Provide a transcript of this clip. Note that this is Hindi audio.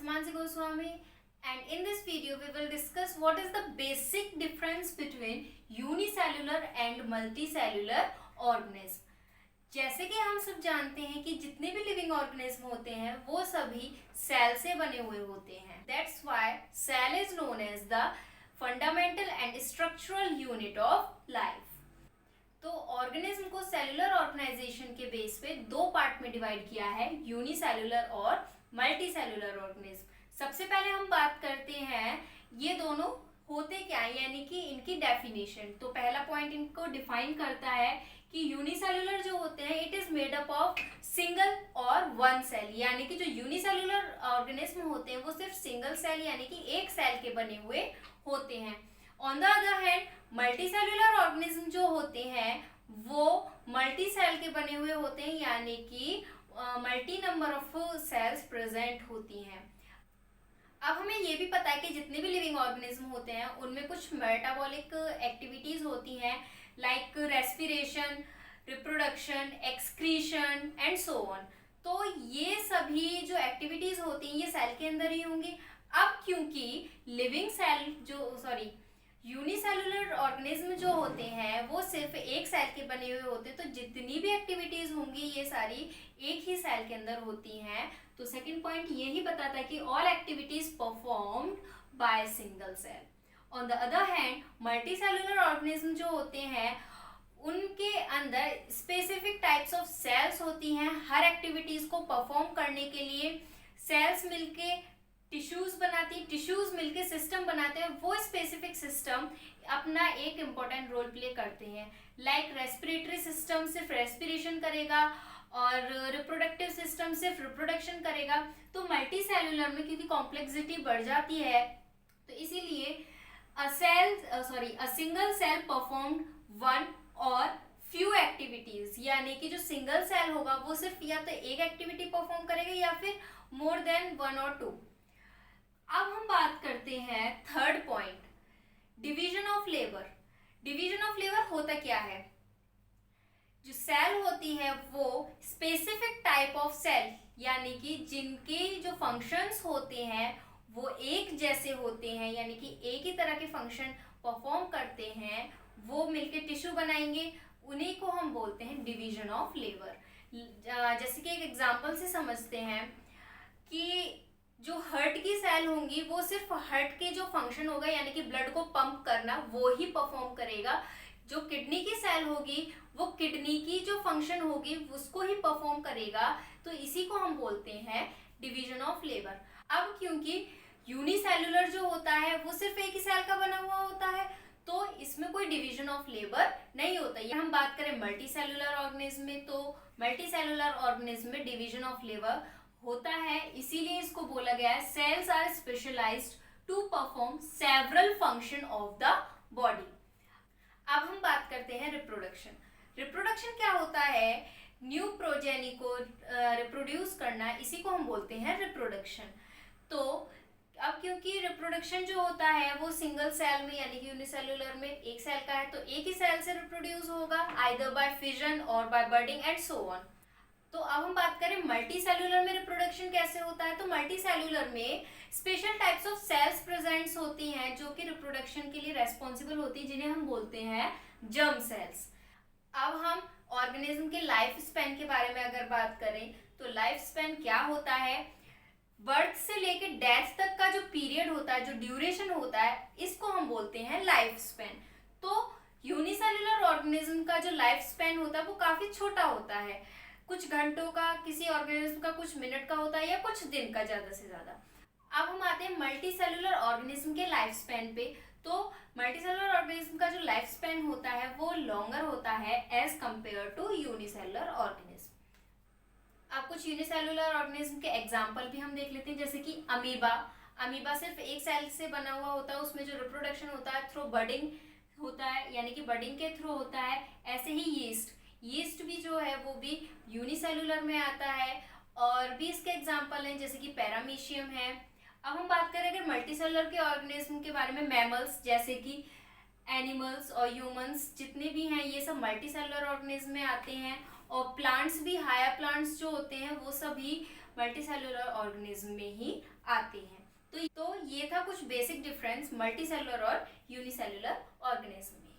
Mansi Goswami, and in this video we will discuss what is the basic difference between unicellular and multicellular organism. जैसे कि हम सब जानते हैं कि जितने भी लिविंग ऑर्गेनिज्म होते हैं वो सभी सेल से बने हुए होते हैं. That's why cell is known as the fundamental and structural unit of life. तो ऑर्गेनिज्म को सेलुलर ऑर्गेनाइजेशन के बेस पे दो पार्ट में डिवाइड किया है, यूनिसेलुलर और मल्टी सेलुलर ऑर्गेनिज्म. सबसे पहले हम बात करते हैं ये दोनों होते क्या है, यानी कि इनकी डेफिनेशन. तो पहला पॉइंट इनको डिफाइन करता है कि यूनिसेलुलर जो होते हैं it is made up of single और वन सेल, यानी कि जो यूनिसेलुलर ऑर्गेनिज्म होते हैं वो सिर्फ सिंगल सेल यानी कि एक सेल के बने हुए होते हैं. On the other hand multicellular organism जो होते हैं वो मल्टी सेल के बने हुए होते हैं, यानी कि multi number of cells present होती हैं. अब हमें ये भी पता है कि जितने भी लिविंग ऑर्गेनिज्म होते हैं उनमें कुछ मेटाबॉलिक एक्टिविटीज होती हैं, like respiration, reproduction, excretion and so on. तो ये सभी जो एक्टिविटीज होती हैं ये सेल के अंदर ही होंगी. अब क्योंकि लिविंग सेल यूनिसेलुलर ऑर्गेनिज्म जो होते हैं वो सिर्फ एक सेल के बने हुए होते हैं, तो जितनी भी एक्टिविटीज होंगी ये सारी एक ही सेल के अंदर होती हैं. तो सेकंड पॉइंट ये ही बताता है कि all activities performed by single cell. On the other hand multicellular organism जो होते हैं उनके अंदर स्पेसिफिक टाइप्स ऑफ सेल्स होती हैं. हर एक्टिविटीज को परफॉर्म करने के लिए सेल्स मिलके टिश्यूज बनाती हैं, टिश्यूज मिलके सिस्टम बनाते हैं. वो स्पेसिफिक सिस्टम अपना एक इम्पोर्टेंट रोल प्ले करते हैं. लाइक रेस्पिरेटरी सिस्टम सिर्फ रेस्पिरेशन करेगा और रिप्रोडक्टिव सिस्टम सिर्फ रिप्रोडक्शन करेगा. तो मल्टी सेलुलर में क्योंकि कॉम्प्लेक्सिटी बढ़ जाती है तो इसीलिए a single cell perform one और फ्यू एक्टिविटीज, यानी कि जो सिंगल सेल होगा वो सिर्फ या तो एक एक्टिविटी परफॉर्म करेगा या फिर मोर देन वन और टू. अब हम बात करते हैं third point, division of labour. Division of labour होता क्या है? जो सेल होती है वो स्पेसिफिक टाइप ऑफ सेल, यानी कि जिनके जो फंक्शंस होते हैं वो एक जैसे होते हैं, यानी कि एक ही तरह के फंक्शन परफॉर्म करते हैं, वो मिलके टिश्यू बनाएंगे, उन्हीं को हम बोलते हैं डिवीजन ऑफ लेबर. जैसे कि एक एग्जांपल से समझते हैं कि जो हार्ट की सेल होंगी वो सिर्फ हार्ट के जो फंक्शन होगा यानी कि ब्लड को पंप करना वो ही परफॉर्म करेगा. जो किडनी की सेल होगी वो किडनी की जो फंक्शन होगी उसको ही परफॉर्म करेगा. तो इसी को हम बोलते हैं डिवीजन ऑफ लेबर. अब क्योंकि यूनिसेलुलर जो होता है वो सिर्फ एक ही सेल का बना हुआ होता है तो इसमें कोई डिवीजन ऑफ लेबर नहीं होता. ये हम बात करें मल्टी सेलुलर ऑर्गेनिज्म में, तो मल्टी सेलुलर ऑर्गेनिज्म में डिवीजन ऑफ लेबर होता है. इसीलिए इसको बोला गया है cells are specialised to perform several function of the body. अब हम बात करते हैं रिप्रोडक्शन. रिप्रोडक्शन क्या होता है? न्यू प्रोजेनी को रिप्रोड्यूस करना, इसी को हम बोलते हैं रिप्रोडक्शन. तो अब क्योंकि रिप्रोडक्शन जो होता है वो सिंगल सेल में यानी कि यूनिसेलुलर में एक सेल का है तो एक ही सेल से रिप्रोड्यूस होगा आइदर बाय फिजन और बाय बर्डिंग एंड सो ऑन. तो अब हम बात करें मल्टी सेलुलर में रिप्रोडक्शन कैसे होता है. तो मल्टी सेलुलर में special types of cells presents होती हैं जो कि रिप्रोडक्शन के लिए रेस्पॉन्सिबल होती है, जिन्हें हम बोलते हैं जर्म सेल्स. अब हम ऑर्गेनिज्म के लाइफ स्पैन के बारे में अगर बात करें तो लाइफ स्पैन क्या होता है? बर्थ से लेकर डेथ तक का जो पीरियड होता है, जो ड्यूरेशन होता है, इसको हम बोलते हैं लाइफ स्पैन. तो यूनिसेलुलर ऑर्गेनिज्म का जो लाइफ स्पैन होता है वो काफी छोटा होता है, कुछ घंटों का, किसी ऑर्गेनिज्म का कुछ मिनट का होता है या कुछ दिन का ज्यादा से ज्यादा. अब हम आते हैं मल्टी सेलुलर ऑर्गेनिज्म के लाइफ स्पैन पे. तो मल्टी सेलुलर ऑर्गेनिज्म का जो लाइफ स्पैन होता है वो लॉन्गर होता है as compare to unicellular organism. अब कुछ यूनिसेलुलर ऑर्गेनिज्म के एग्जाम्पल भी हम देख लेते हैं, जैसे कि अमीबा. अमीबा सिर्फ एक सेल से बना हुआ होता है, उसमें जो रिप्रोडक्शन होता है थ्रू बडिंग होता है, यानी कि बडिंग के थ्रू होता है. ऐसे ही यीस्ट भी जो है वो भी यूनिसेलुलर में आता है और भी इसके एग्जाम्पल हैं जैसे कि पैरामीशियम है. अब हम बात करें अगर मल्टीसेलुलर के ऑर्गेनिज्म के बारे में, मैमल्स जैसे कि एनिमल्स और ह्यूमंस जितने भी हैं ये सब मल्टीसेलुलर ऑर्गेनिज्म में आते हैं. और प्लांट्स भी, हायर प्लांट्स जो होते हैं वो सभी मल्टीसेलुलर ऑर्गेनिज्म में ही आते हैं। तो ये था कुछ बेसिक डिफरेंस मल्टीसेलुलर और यूनिसेलुलर ऑर्गेनिज्म में।